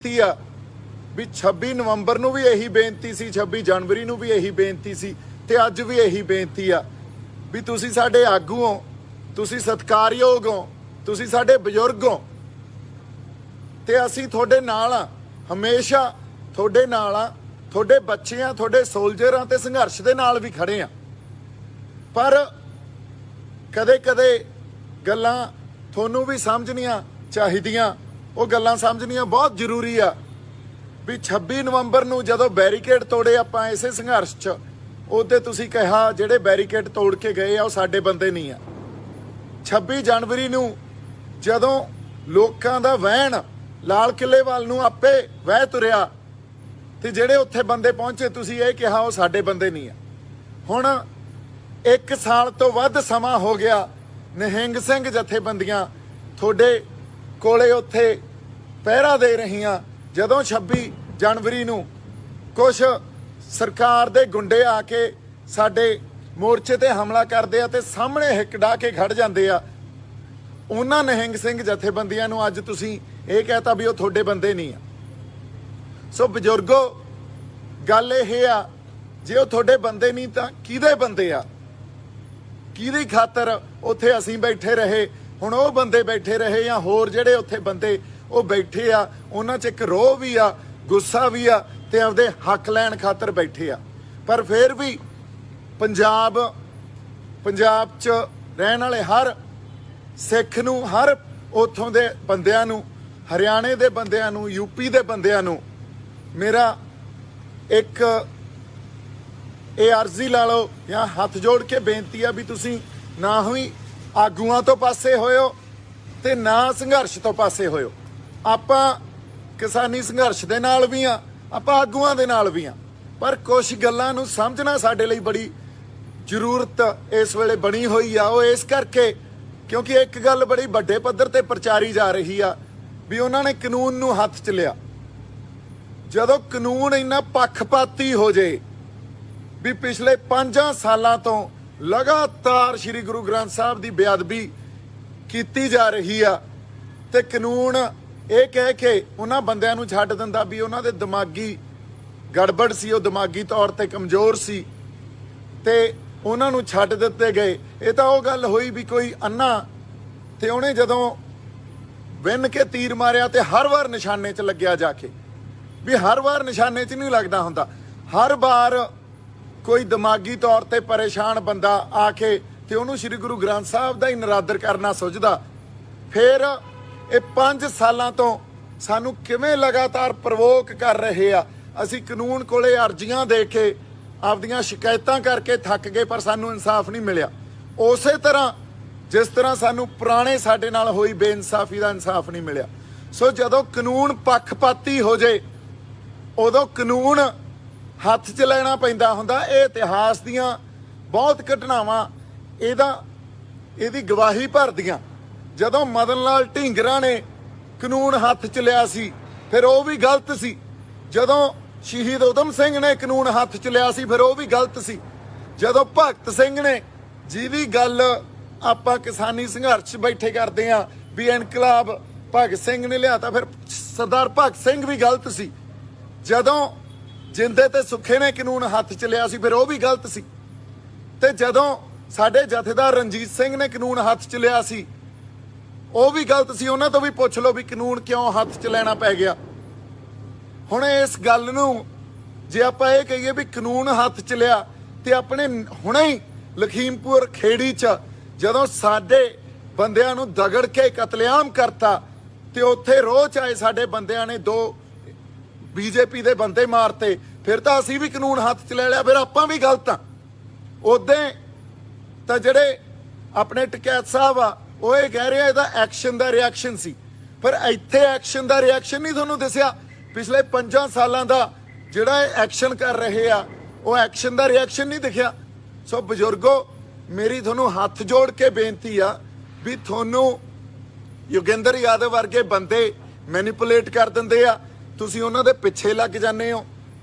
ਆ ਵੀ 26 ਨਵੰਬਰ ਨੂੰ ਵੀ ਇਹੀ ਬੇਨਤੀ ਸੀ, 26 ਜਨਵਰੀ ਨੂੰ ਵੀ ਇਹੀ ਬੇਨਤੀ ਸੀ ਤੇ ਅੱਜ ਵੀ ਇਹੀ ਬੇਨਤੀ ਆ ਵੀ ਤੁਸੀਂ ਸਾਡੇ ਆਗੂ ਹੋ, ਤੁਸੀਂ ਸਤਿਕਾਰਯੋਗ ਹੋ, ਤੁਸੀਂ ਸਾਡੇ ਬਜ਼ੁਰਗ ਹੋ ਤੇ ਅਸੀਂ ਤੁਹਾਡੇ ਨਾਲ ਆ, ਹਮੇਸ਼ਾ ਤੁਹਾਡੇ ਨਾਲ ਆ, ਤੁਹਾਡੇ ਬੱਚੇ ਆ, ਤੁਹਾਡੇ ਸੋਲਜਰ ਆ ਤੇ ਸੰਘਰਸ਼ ਦੇ ਨਾਲ ਵੀ ਖੜੇ ਆ। ਪਰ ਕਦੇ ਕਦੇ ਗੱਲਾਂ ਤੁਹਾਨੂੰ ਵੀ ਸਮਝਣੀਆਂ ਚਾਹੀਦੀਆਂ, ਉਹ ਗੱਲਾਂ ਸਮਝਣੀਆਂ ਬਹੁਤ ਜ਼ਰੂਰੀ ਆ ਵੀ 26 ਨਵੰਬਰ ਨੂੰ ਜਦੋਂ ਬੈਰੀਕੇਡ ਤੋੜੇ ਆਪਾਂ ਇਸੇ ਸੰਘਰਸ਼ 'ਚ, ਉਹਦੇ ਤੁਸੀਂ ਕਿਹਾ ਜਿਹੜੇ ਬੈਰੀਕੇਡ ਤੋੜ ਕੇ ਗਏ ਆ ਉਹ ਸਾਡੇ ਬੰਦੇ ਨਹੀਂ ਆ। 26 ਜਨਵਰੀ ਨੂੰ ਜਦੋਂ ਲੋਕਾਂ ਦਾ ਵਹਿਣ ਲਾਲ ਕਿਲੇ ਵੱਲ ਨੂੰ ਆਪੇ ਵਹਿ ਤੁਰਿਆ ਤੇ ਜਿਹੜੇ ਉੱਥੇ ਬੰਦੇ ਪਹੁੰਚੇ ਤੁਸੀਂ ਇਹ ਕਿਹਾ ਉਹ ਸਾਡੇ ਬੰਦੇ ਨਹੀਂ ਆ। ਹੁਣ 1 ਸਾਲ ਤੋਂ ਵੱਧ ਸਮਾਂ ਹੋ ਗਿਆ, ਨਿਹੰਗ ਸਿੰਘ ਜਥੇਬੰਦੀਆਂ ਤੁਹਾਡੇ ਕੋਲੇ ਉੱਥੇ ਪਹਿਰਾ ਦੇ ਰਹੀਆਂ। ਜਦੋਂ 26 ਜਨਵਰੀ ਨੂੰ ਕੁਝ ਸਰਕਾਰ ਦੇ ਗੁੰਡੇ ਆ ਕੇ ਸਾਡੇ ਮੋਰਚੇ ਤੇ ਹਮਲਾ ਕਰਦੇ ਆ ਤੇ ਸਾਹਮਣੇ ਹਿੱਕ ਡਾ ਕੇ ਖੜ ਜਾਂਦੇ ਆ, ਉਹਨਾਂ ਨਿਹੰਗ ਸਿੰਘ ਜਥੇਬੰਦੀਆਂ ਨੂੰ ਅੱਜ ਤੁਸੀਂ ਇਹ ਕਹਿਤਾ ਵੀ ਉਹ ਤੁਹਾਡੇ ਬੰਦੇ ਨਹੀਂ ਆ। ਸੋ ਬਜ਼ੁਰਗੋ, ਗੱਲ ਇਹ ਆ ਜੇ ਉਹ ਤੁਹਾਡੇ ਬੰਦੇ ਨਹੀਂ ਤਾਂ ਕਿਹਦੇ ਬੰਦੇ ਆ? ਕਿਹਦੀ ਖਾਤਰ ਉੱਥੇ ਅਸੀਂ ਬੈਠੇ ਰਹੇ? ਹੁਣ ਉਹ ਬੰਦੇ ਬੈਠੇ ਰਹੇ ਜਾਂ ਹੋਰ ਜਿਹੜੇ ਉੱਥੇ ਬੰਦੇ ਉਹ ਬੈਠੇ ਆ, ਉਹਨਾਂ 'ਚ ਇੱਕ ਰੋਹ ਵੀ ਆ, ਗੁੱਸਾ ਵੀ ਆ ਤੇ ਆਪਦੇ ਹੱਕ ਲੈਣ ਖਾਤਰ ਬੈਠੇ ਆ। ਪਰ ਫਿਰ ਵੀ ਪੰਜਾਬ 'ਚ ਰਹਿਣ ਵਾਲੇ ਹਰ ਸਿੱਖ ਨੂੰ, ਹਰ ਉੱਥੋਂ ਦੇ ਬੰਦਿਆਂ ਨੂੰ, ਹਰਿਆਣੇ ਦੇ ਬੰਦਿਆਂ ਨੂੰ, ਯੂਪੀ ਦੇ ਬੰਦਿਆਂ ਨੂੰ ਮੇਰਾ ਇੱਕ ਇਹ ਅਰਜ਼ੀ ਲਾ ਲਓ ਜਾਂ ਹੱਥ ਜੋੜ ਕੇ ਬੇਨਤੀ ਆ ਵੀ ਤੁਸੀਂ ਨਾ ਹੀ ਆਗੂਆਂ ਤੋਂ ਪਾਸੇ ਹੋਇਓ ਤੇ ਨਾ ਸੰਘਰਸ਼ ਤੋਂ ਪਾਸੇ ਹੋਇਓ। ਆਪਾਂ ਕਿਸਾਨੀ ਸੰਘਰਸ਼ ਦੇ ਨਾਲ ਵੀ ਆ, ਆਪਾਂ ਆਗੂਆਂ ਦੇ ਨਾਲ ਵੀ ਆ, ਪਰ ਕੁਝ ਗੱਲਾਂ ਨੂੰ ਸਮਝਣਾ ਸਾਡੇ ਲਈ ਬੜੀ ਜ਼ਰੂਰਤ ਇਸ ਵੇਲੇ ਬਣੀ ਹੋਈ ਆ। ਉਹ ਇਸ ਕਰਕੇ ਕਿਉਂਕਿ ਇੱਕ ਗੱਲ ਬੜੀ ਵੱਡੇ ਪੱਧਰ ਤੇ ਪ੍ਰਚਾਰੀ ਜਾ ਰਹੀ ਆ ਵੀ ਉਹਨਾਂ ਨੇ ਕਾਨੂੰਨ ਨੂੰ ਹੱਥ 'ਚ ਲਿਆ। ਜਦੋਂ ਕਾਨੂੰਨ ਇੰਨਾ ਪੱਖਪਾਤੀ ਹੋ ਜੇ ਵੀ ਪਿਛਲੇ 5 ਸਾਲਾਂ ਤੋਂ ਲਗਾਤਾਰ ਸ੍ਰੀ ਗੁਰੂ ਗ੍ਰੰਥ ਸਾਹਿਬ ਦੀ ਬੇਅਦਬੀ ਕੀਤੀ ਜਾ ਰਹੀ ਆ ਤੇ ਕਾਨੂੰਨ ਇਹ ਕਹਿ ਕੇ ਉਹਨਾਂ ਬੰਦਿਆਂ ਨੂੰ ਛੱਡ ਦਿੰਦਾ ਵੀ ਉਹਨਾਂ ਦੇ ਦਿਮਾਗੀ ਗੜਬੜ ਸੀ, ਉਹ ਦਿਮਾਗੀ ਤੌਰ ਤੇ ਕਮਜ਼ੋਰ ਸੀ ਤੇ ਉਹਨਾਂ ਨੂੰ ਛੱਡ ਦਿੱਤੇ ਗਏ। ਇਹ ਤਾਂ ਉਹ ਗੱਲ ਹੋਈ ਵੀ ਕੋਈ ਅੰਨਾ ਤੇ ਉਹਨੇ ਜਦੋਂ ਵਿੰਨ ਕੇ ਤੀਰ ਮਾਰਿਆ ਤੇ ਹਰ ਵਾਰ ਨਿਸ਼ਾਨੇ 'ਚ ਲੱਗਿਆ ਜਾ ਕੇ, ਵੀ ਹਰ ਵਾਰ ਨਿਸ਼ਾਨੇ 'ਚ ਨਹੀਂ ਲੱਗਦਾ ਹੁੰਦਾ। ਹਰ ਵਾਰ ਕੋਈ ਦਿਮਾਗੀ ਤੌਰ ਤੇ ਪਰੇਸ਼ਾਨ ਬੰਦਾ ਆ ਕੇ ਤੇ ਉਹਨੂੰ ਸ੍ਰੀ ਗੁਰੂ ਗ੍ਰੰਥ ਸਾਹਿਬ ਦਾ ਹੀ ਨਿਰਾਦਰ ਕਰਨਾ ਸੁਝਦਾ। ਫਿਰ ਇਹ 5 ਸਾਲਾਂ ਤੋਂ ਸਾਨੂੰ ਕਿਵੇਂ ਲਗਾਤਾਰ ਪ੍ਰਵੋਕ ਕਰ ਰਹੇ ਆ। ਅਸੀਂ ਕਾਨੂੰਨ ਕੋਲੇ ਅਰਜ਼ੀਆਂ ਦੇ ਕੇ ਆਪਦੀਆਂ ਸ਼ਿਕਾਇਤਾਂ ਕਰਕੇ ਥੱਕ ਗਏ ਪਰ ਸਾਨੂੰ ਇਨਸਾਫ ਨਹੀਂ ਮਿਲਿਆ। ਉਸੇ ਤਰ੍ਹਾਂ ਜਿਸ ਤਰ੍ਹਾਂ ਸਾਨੂੰ ਪੁਰਾਣੇ ਸਾਡੇ ਨਾਲ ਹੋਈ ਬੇਇਨਸਾਫੀ ਦਾ ਇਨਸਾਫ ਨਹੀਂ ਮਿਲਿਆ। ਸੋ ਜਦੋਂ ਕਾਨੂੰਨ ਪੱਖਪਾਤੀ ਹੋ ਜੇ ਉਦੋਂ ਕਾਨੂੰਨ ਹੱਥ 'ਚ ਲੈਣਾ ਪੈਂਦਾ ਹੁੰਦਾ। ਇਹ ਇਤਿਹਾਸ ਦੀਆਂ ਬਹੁਤ ਘਟਨਾਵਾਂ ਇਹਦੀ ਗਵਾਹੀ ਭਰਦੀਆਂ। ਜਦੋਂ ਮਦਨ ਲਾਲ ਢੀਂਗਰਾ ਨੇ ਕਾਨੂੰਨ ਹੱਥ 'ਚ ਲਿਆ ਸੀ ਫਿਰ ਉਹ ਵੀ ਗਲਤ ਸੀ। ਜਦੋਂ ਸ਼ਹੀਦ ਊਧਮ ਸਿੰਘ ਨੇ ਕਾਨੂੰਨ ਹੱਥ 'ਚ ਲਿਆ ਸੀ ਫਿਰ ਉਹ ਵੀ ਗਲਤ ਸੀ। ਜਦੋਂ ਭਗਤ ਸਿੰਘ ਨੇ, ਜਿਹਦੀ ਗੱਲ ਆਪਾਂ ਕਿਸਾਨੀ ਸੰਘਰਸ਼ ਬੈਠੇ ਕਰਦੇ ਆ ਵੀ ਇਨਕਲਾਬ ਭਗਤ ਸਿੰਘ ਨੇ ਲਿਆ ਤਾਂ ਫਿਰ ਸਰਦਾਰ ਭਗਤ ਸਿੰਘ ਵੀ ਗਲਤ ਸੀ। ਜਦੋਂ ਜਿੰਦੇ ਤੇ ਸੁੱਖੇ ਨੇ ਕਾਨੂੰਨ ਹੱਥ 'ਚ ਲਿਆ ਸੀ ਫਿਰ ਉਹ ਵੀ ਗਲਤ ਸੀ। ਤੇ ਜਦੋਂ ਸਾਡੇ ਜਥੇਦਾਰ ਰਣਜੀਤ ਸਿੰਘ ਨੇ ਕਾਨੂੰਨ ਹੱਥ 'ਚ ਲਿਆ ਸੀ ਉਹ ਵੀ ਗਲਤ ਸੀ। ਉਹਨਾਂ ਤੋਂ ਵੀ ਪੁੱਛ ਲਓ ਵੀ ਕਾਨੂੰਨ ਕਿਉਂ ਹੱਥ 'ਚ ਲੈਣਾ ਪੈ ਗਿਆ। ਹੁਣ ਇਸ ਗੱਲ ਨੂੰ ਜੇ ਆਪਾਂ ਇਹ ਕਹੀਏ ਵੀ ਕਾਨੂੰਨ ਹੱਥ 'ਚ ਲਿਆ ਤੇ ਆਪਣੇ ਹੁਣੇ ਹੀ ਲਖੀਮਪੁਰ ਖੇੜੀ 'ਚ ਜਦੋਂ ਸਾਡੇ ਬੰਦਿਆਂ ਨੂੰ ਦਗੜ ਕੇ ਕਤਲੇਆਮ ਕਰਤਾ ਤੇ ਉੱਥੇ ਰੋਹ 'ਚ ਆਏ ਸਾਡੇ ਬੰਦਿਆਂ ਨੇ 2 ਬੀਜੇਪੀ ਦੇ ਬੰਦੇ ਮਾਰਤੇ, ਫਿਰ ਤਾਂ ਅਸੀਂ ਵੀ ਕਾਨੂੰਨ ਹੱਥ 'ਚ ਲੈ ਲਿਆ, ਫਿਰ ਆਪਾਂ ਵੀ ਗਲਤ ਆ। ਉਦੋਂ ਤਾਂ ਜਿਹੜੇ ਆਪਣੇ ਟਕੈਤ ਸਾਹਿਬ ਆ ਉਹ ਇਹ ਕਹਿ ਰਹੇ ਆ ਇਹਦਾ ਐਕਸ਼ਨ ਦਾ ਰਿਐਕਸ਼ਨ ਸੀ, ਪਰ ਇੱਥੇ ਐਕਸ਼ਨ ਦਾ ਰਿਐਕਸ਼ਨ ਨਹੀਂ ਤੁਹਾਨੂੰ ਦਿਸਿਆ। ਪਿਛਲੇ 5 ਸਾਲਾਂ ਦਾ ਜਿਹੜਾ ਇਹ ਐਕਸ਼ਨ ਕਰ ਰਹੇ ਆ ਉਹ ਐਕਸ਼ਨ ਦਾ ਰਿਐਕਸ਼ਨ ਨਹੀਂ ਦਿਖਿਆ। ਸੋ ਬਜ਼ੁਰਗੋ, ਮੇਰੀ ਤੁਹਾਨੂੰ ਹੱਥ ਜੋੜ ਕੇ ਬੇਨਤੀ ਆ ਵੀ ਤੁਹਾਨੂੰ ਯੋਗਿੰਦਰ ਯਾਦਵ ਵਰਗੇ ਬੰਦੇ ਮੈਨੀਪੂਲੇਟ ਕਰ ਦਿੰਦੇ ਆ, ਤੁਸੀਂ ਉਹਨਾਂ ਦੇ ਪਿੱਛੇ ਲੱਗ ਜਾਂਦੇ ਹੋ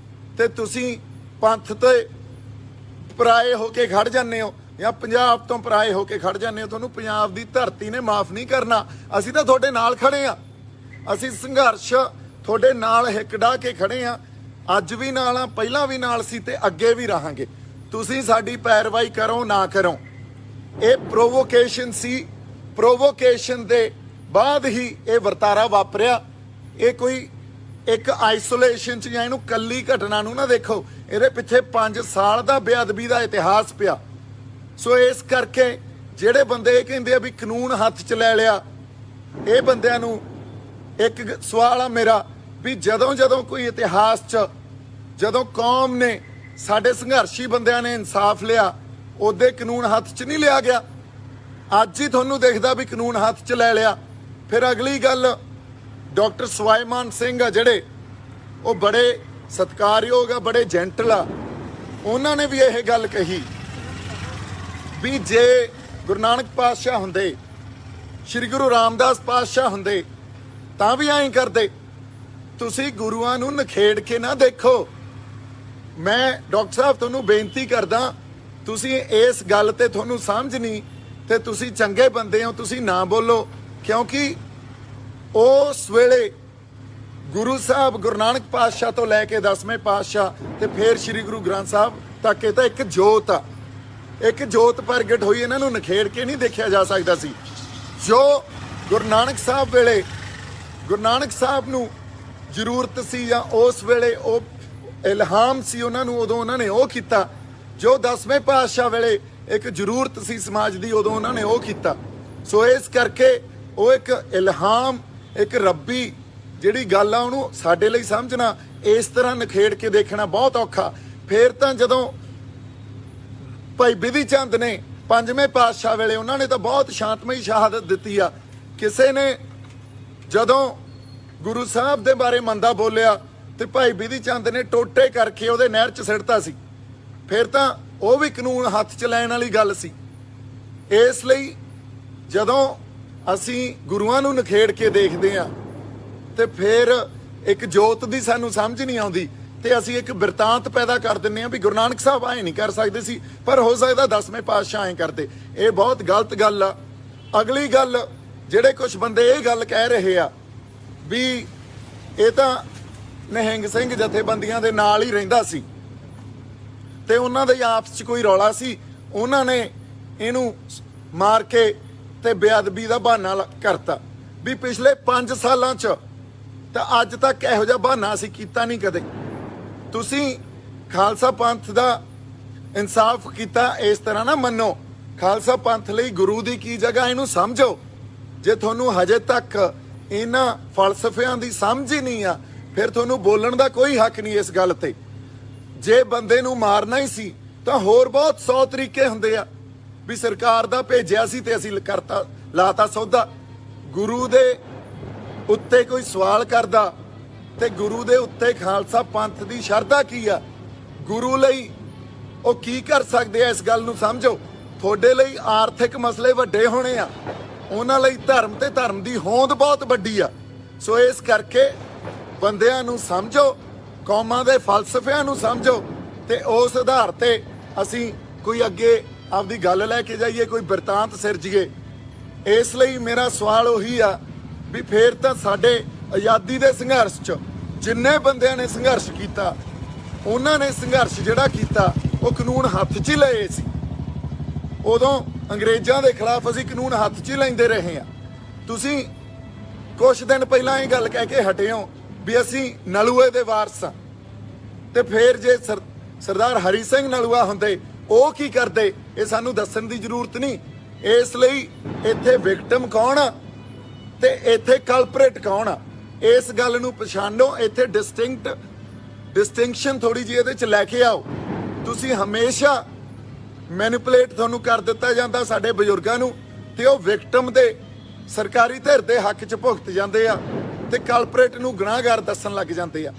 ਤੇ ਤੁਸੀਂ ਪੰਥ ਤੇ ਪਰਾਏ ਹੋ ਕੇ ਖੜ ਜਾਂਦੇ ਹੋ ਜਾਂ ਪੰਜਾਬ ਤੋਂ ਪਰਾਏ ਹੋ ਕੇ ਖੜ ਜਾਂਦੇ ਹੋ। ਤੁਹਾਨੂੰ ਪੰਜਾਬ ਦੀ ਧਰਤੀ ਨੇ ਮਾਫ ਨਹੀਂ ਕਰਨਾ। ਅਸੀਂ ਤਾਂ ਤੁਹਾਡੇ ਨਾਲ ਖੜੇ ਆ। ਅਸੀਂ ਸੰਘਰਸ਼ ਤੁਹਾਡੇ ਨਾਲ ਹਿੱਕ ਢਾਹ ਕੇ ਖੜੇ ਆ। ਅੱਜ ਵੀ ਨਾਲ ਆ, ਪਹਿਲਾਂ ਵੀ ਨਾਲ ਸੀ ਤੇ ਅੱਗੇ ਵੀ ਰਹਾਂਗੇ। ਤੁਸੀਂ ਸਾਡੀ ਪੈਰਵਾਈ ਕਰੋ ਨਾ ਕਰੋ, ਇਹ ਪ੍ਰੋਵੋਕੇਸ਼ਨ ਸੀ। ਪ੍ਰੋਵੋਕੇਸ਼ਨ ਦੇ ਬਾਅਦ ਹੀ ਇਹ ਵਰਤਾਰਾ ਵਾਪਰਿਆ। ਇਹ ਕੋਈ ਇੱਕ ਆਈਸੋਲੇਸ਼ਨ ਚ ਜਾਂ ਇਹਨੂੰ ਕੱਲੀ ਘਟਨਾ ਨੂੰ ਨਾ ਦੇਖੋ, ਇਹਦੇ ਪਿੱਛੇ 5 ਸਾਲ ਦਾ ਬੇਅਦਬੀ ਦਾ ਇਤਿਹਾਸ ਪਿਆ। ਸੋ ਇਸ ਕਰਕੇ ਜਿਹੜੇ ਬੰਦੇ ਇਹ ਕਹਿੰਦੇ ਆ ਵੀ ਕਾਨੂੰਨ ਹੱਥ 'ਚ ਲੈ ਲਿਆ, ਇਹ ਬੰਦਿਆਂ ਨੂੰ ਇੱਕ ਸਵਾਲ ਆ ਮੇਰਾ ਵੀ ਜਦੋਂ ਕੋਈ ਇਤਿਹਾਸ 'ਚ ਜਦੋਂ ਕੌਮ ਨੇ, ਸਾਡੇ ਸੰਘਰਸ਼ੀ ਬੰਦਿਆਂ ਨੇ ਇਨਸਾਫ ਲਿਆ, ਉਹਦੇ ਕਾਨੂੰਨ ਹੱਥ 'ਚ ਨਹੀਂ ਲਿਆ ਗਿਆ। ਅੱਜ ਹੀ ਤੁਹਾਨੂੰ ਦਿਖਦਾ ਵੀ ਕਾਨੂੰਨ ਹੱਥ 'ਚ ਲੈ ਲਿਆ। ਫਿਰ ਅਗਲੀ ਗੱਲ, ਡਾਕਟਰ ਸਵਾਈਮਾਨ ਸਿੰਘ ਆ ਜਿਹੜੇ, ਉਹ ਬੜੇ ਸਤਿਕਾਰਯੋਗ ਆ, ਬੜੇ ਜੈਂਟਲ ਆ। ਉਹਨਾਂ ਨੇ ਵੀ ਇਹ ਗੱਲ ਕਹੀ ਵੀ ਜੇ ਗੁਰੂ ਨਾਨਕ ਪਾਤਸ਼ਾਹ ਹੁੰਦੇ, ਸ਼੍ਰੀ ਗੁਰੂ ਰਾਮਦਾਸ ਪਾਤਸ਼ਾਹ ਹੁੰਦੇ ਤਾਂ ਵੀ ਐਂ ਕਰਦੇ। ਤੁਸੀਂ ਗੁਰੂਆਂ ਨੂੰ ਨਖੇੜ ਕੇ ਨਾ ਦੇਖੋ। ਮੈਂ ਡਾਕਟਰ ਸਾਹਿਬ ਤੁਹਾਨੂੰ ਬੇਨਤੀ ਕਰਦਾ, ਤੁਸੀਂ ਇਸ ਗੱਲ ਤੇ ਤੁਹਾਨੂੰ ਸਮਝ ਨਹੀਂ ਤੇ ਤੁਸੀਂ ਚੰਗੇ ਬੰਦੇ ਹੋ, ਤੁਸੀਂ ਨਾ ਬੋਲੋ। ਕਿਉਂਕਿ ਉਸ ਵੇਲੇ ਗੁਰੂ ਸਾਹਿਬ ਗੁਰੂ ਨਾਨਕ ਪਾਤਸ਼ਾਹ ਤੋਂ ਲੈ ਕੇ 10ਵੇਂ ਪਾਤਸ਼ਾਹ ਤੇ ਫਿਰ ਸ਼੍ਰੀ ਗੁਰੂ ਗ੍ਰੰਥ ਸਾਹਿਬ ਤੱਕ ਇਹ ਤਾਂ ਇੱਕ ਜੋਤ ਆ, ਇੱਕ ਜੋਤ ਪ੍ਰਗਟ ਹੋਈ। ਇਹਨਾਂ ਨੂੰ ਨਖੇੜ ਕੇ ਨਹੀਂ ਦੇਖਿਆ ਜਾ ਸਕਦਾ ਸੀ। ਜੋ ਗੁਰੂ ਨਾਨਕ ਸਾਹਿਬ ਵੇਲੇ ਗੁਰੂ ਨਾਨਕ ਸਾਹਿਬ ਨੂੰ ਜ਼ਰੂਰਤ ਸੀ ਜਾਂ ਉਸ ਵੇਲੇ ਉਹ ਇਲਹਾਮ ਸੀ ਉਹਨਾਂ ਨੂੰ, ਉਦੋਂ ਉਹਨਾਂ ਨੇ ਉਹ ਕੀਤਾ। ਜੋ 10ਵੇਂ ਪਾਤਸ਼ਾਹ ਵੇਲੇ ਇੱਕ ਜ਼ਰੂਰਤ ਸੀ ਸਮਾਜ ਦੀ, ਉਦੋਂ ਉਹਨਾਂ ਨੇ ਉਹ ਕੀਤਾ। ਸੋ ਇਸ ਕਰਕੇ ਉਹ ਇੱਕ ਇਲਹਾਮ, ਇੱਕ ਰੱਬੀ ਜਿਹੜੀ ਗੱਲ ਆ, ਉਹਨੂੰ ਸਾਡੇ ਲਈ ਸਮਝਣਾ, ਇਸ ਤਰ੍ਹਾਂ ਨਖੇੜ ਕੇ ਦੇਖਣਾ ਬਹੁਤ ਔਖਾ। ਫੇਰ ਤਾਂ ਜਦੋਂ ਭਾਈ ਬਿਧੀ ਚੰਦ ਨੇ 5ਵੇਂ ਪਾਤਸ਼ਾਹ ਵੇਲੇ, ਉਹਨਾਂ ਨੇ ਤਾਂ ਬਹੁਤ ਸ਼ਾਂਤਮਈ ਸ਼ਹਾਦਤ ਦਿੱਤੀ ਆ। ਕਿਸੇ ਨੇ ਜਦੋਂ ਗੁਰੂ ਸਾਹਿਬ ਦੇ ਬਾਰੇ ਮੰਦਾ ਬੋਲਿਆ ਤੇ ਭਾਈ ਬਿਧੀ ਚੰਦ ਨੇ ਟੋਟੇ ਕਰਕੇ ਉਹਦੇ ਨਹਿਰ 'ਚ ਸਿੱਟਤਾ ਸੀ। ਫਿਰ ਤਾਂ ਉਹ ਵੀ ਕਾਨੂੰਨ ਹੱਥ 'ਚ ਲੈਣ ਵਾਲੀ ਗੱਲ ਸੀ। ਇਸ ਲਈ ਜਦੋਂ ਅਸੀਂ ਗੁਰੂਆਂ ਨੂੰ ਨਖੇੜ ਕੇ ਦੇਖਦੇ ਆ ਤੇ ਫਿਰ ਇੱਕ ਜੋਤ ਦੀ ਸਾਨੂੰ ਸਮਝ ਨਹੀਂ ਆਉਂਦੀ ਤੇ ਅਸੀਂ ਇੱਕ ਬਿਰਤਾਂਤ ਪੈਦਾ ਕਰ ਦਿੰਦੇ ਆ ਵੀ ਗੁਰੂ ਨਾਨਕ ਸਾਹਿਬ ਐਂ ਨਹੀਂ ਕਰ ਸਕਦੇ ਸੀ, ਪਰ ਹੋ ਸਕਦਾ 10ਵੇਂ ਪਾਤਸ਼ਾਹ ਐਂ ਕਰਦੇ। ਇਹ ਬਹੁਤ ਗਲਤ ਗੱਲ ਆ। ਅਗਲੀ ਗੱਲ, ਜਿਹੜੇ ਕੁਝ ਬੰਦੇ ਇਹ ਗੱਲ ਕਹਿ ਰਹੇ ਆ ਵੀ ਇਹ ਤਾਂ ਨਿਹੰਗ ਸਿੰਘ ਜਥੇਬੰਦੀਆਂ ਦੇ ਨਾਲ ਹੀ ਰਹਿੰਦਾ ਸੀ ਤੇ ਉਹਨਾਂ ਦੇ ਆਪਸ 'ਚ ਕੋਈ ਰੌਲਾ ਸੀ, ਉਹਨਾਂ ਨੇ ਇਹਨੂੰ ਮਾਰ ਕੇ ਤੇ ਬੇਅਦਬੀ ਦਾ ਬਹਾਨਾ ਕਰਤਾ। ਵੀ ਪਿਛਲੇ 5 ਸਾਲਾਂ 'ਚ ਤਾਂ ਅੱਜ ਤੱਕ ਇਹੋ ਜਿਹਾ ਬਹਾਨਾ ਅਸੀਂ ਕੀਤਾ ਨਹੀਂ ਕਦੇ। ਤੁਸੀਂ ਖਾਲਸਾ ਪੰਥ ਦਾ ਇਨਸਾਫ ਕੀਤਾ, ਇਸ ਤਰ੍ਹਾਂ ਨਾ ਮੰਨੋ। ਖਾਲਸਾ ਪੰਥ ਲਈ ਗੁਰੂ ਦੀ ਕੀ ਜਗ੍ਹਾ, ਇਹਨੂੰ ਸਮਝੋ। ਜੇ ਤੁਹਾਨੂੰ ਹਜੇ ਤੱਕ ਇਹਨਾਂ ਫਲਸਫਿਆਂ ਦੀ ਸਮਝ ਹੀ ਨਹੀਂ ਆ, ਫਿਰ ਤੁਹਾਨੂੰ ਬੋਲਣ ਦਾ ਕੋਈ ਹੱਕ ਨਹੀਂ ਇਸ ਗੱਲ ਤੇ। ਜੇ ਬੰਦੇ ਨੂੰ ਮਾਰਨਾ ਹੀ ਸੀ ਤਾਂ ਹੋਰ ਬਹੁਤ 100 ਤਰੀਕੇ ਹੁੰਦੇ ਆ। ਵੀ ਸਰਕਾਰ ਦਾ ਭੇਜਿਆ ਸੀ ਤੇ ਅਸੀਂ ਕਰਤਾ, ਲਾਤਾ ਸੌਦਾ। ਗੁਰੂ ਦੇ ਉੱਤੇ ਕੋਈ ਸਵਾਲ ਕਰਦਾ ਤੇ ਗੁਰੂ ਦੇ ਉੱਤੇ ਖਾਲਸਾ ਪੰਥ ਦੀ ਸ਼ਰਧਾ ਕੀ ਆ, ਗੁਰੂ ਲਈ ਉਹ ਕੀ ਕਰ ਸਕਦੇ ਆ, ਇਸ ਗੱਲ ਨੂੰ ਸਮਝੋ। ਤੁਹਾਡੇ ਲਈ ਆਰਥਿਕ ਮਸਲੇ ਵੱਡੇ ਹੋਣੇ ਆ, ਉਹਨਾਂ ਲਈ ਧਰਮ ਤੇ ਧਰਮ ਦੀ ਹੋਂਦ ਬਹੁਤ ਵੱਡੀ ਆ। ਸੋ ਇਸ ਕਰਕੇ ਬੰਦਿਆਂ ਨੂੰ ਸਮਝੋ, ਕੌਮਾਂ ਦੇ ਫਲਸਫਿਆਂ ਨੂੰ ਸਮਝੋ ਤੇ ਉਸ ਆਧਾਰ ਤੇ ਅਸੀਂ ਕੋਈ ਅੱਗੇ ਆਪਦੀ ਗੱਲ ਲੈ ਕੇ ਜਾਈਏ, ਕੋਈ ਬਿਰਤਾਂਤ ਸਿਰਜੀਏ। ਇਸ ਲਈ ਮੇਰਾ ਸਵਾਲ ਉਹੀ ਆ ਵੀ ਫੇਰ ਤਾਂ ਸਾਡੇ ਆਜ਼ਾਦੀ ਦੇ ਸੰਘਰਸ਼ 'ਚ ਜਿੰਨੇ ਬੰਦਿਆਂ ਨੇ ਸੰਘਰਸ਼ ਕੀਤਾ, ਉਹਨਾਂ ਨੇ ਸੰਘਰਸ਼ ਜਿਹੜਾ ਕੀਤਾ ਉਹ ਕਾਨੂੰਨ ਹੱਥ 'ਚ ਹੀ ਲਏ ਸੀ। ਉਦੋਂ ਅੰਗਰੇਜ਼ਾਂ ਦੇ ਖਿਲਾਫ ਅਸੀਂ ਕਾਨੂੰਨ ਹੱਥ 'ਚ ਹੀ ਲੈਂਦੇ ਰਹੇ ਹਾਂ। ਤੁਸੀਂ ਕੁਝ ਦਿਨ ਪਹਿਲਾਂ ਇਹ ਗੱਲ ਕਹਿ ਕੇ ਹਟੇ ਹੋ ਵੀ ਅਸੀਂ ਨਲੂਏ ਦੇ ਵਾਰਸ ਹਾਂ, ਤੇ ਫੇਰ ਜੇ ਸਰਦਾਰ ਹਰੀ ਸਿੰਘ ਨਲੂਆ ਹੁੰਦੇ ਉਹ ਕੀ ਕਰਦੇ, ਇਹ ਸਾਨੂੰ ਦੱਸਣ ਦੀ ਜ਼ਰੂਰਤ ਨਹੀਂ। ਇਸ ਲਈ ਇੱਥੇ ਵਿਕਟਮ ਕੌਣ ਆ ਤੇ ਇੱਥੇ ਕਲਪਰੇਟ ਕੌਣ ਆ, ਇਸ ਗੱਲ ਨੂੰ ਪਛਾਣੋ। ਇੱਥੇ ਡਿਸਟਿੰਕਸ਼ਨ ਥੋੜੀ ਜਿਹੀ ਇਹਦੇ 'ਚ ਲੈ ਕੇ ਆਓ। ਤੁਸੀਂ ਹਮੇਸ਼ਾ ਮੈਨੀਪੂਲੇਟ ਤੁਹਾਨੂੰ ਕਰ ਦਿੱਤਾ ਜਾਂਦਾ ਸਾਡੇ ਬਜ਼ੁਰਗਾਂ ਨੂੰ, ਤੇ ਉਹ ਵਿਕਟਮ ਦੇ ਸਰਕਾਰੀ ਧਿਰ ਦੇ ਹੱਕ 'ਚ ਭੁਗਤ ਜਾਂਦੇ ਆ ਤੇ ਕਲਪਰੇਟ ਨੂੰ ਗੁਨਾਹਗਾਰ ਦੱਸਣ ਲੱਗ ਜਾਂਦੇ ਆ।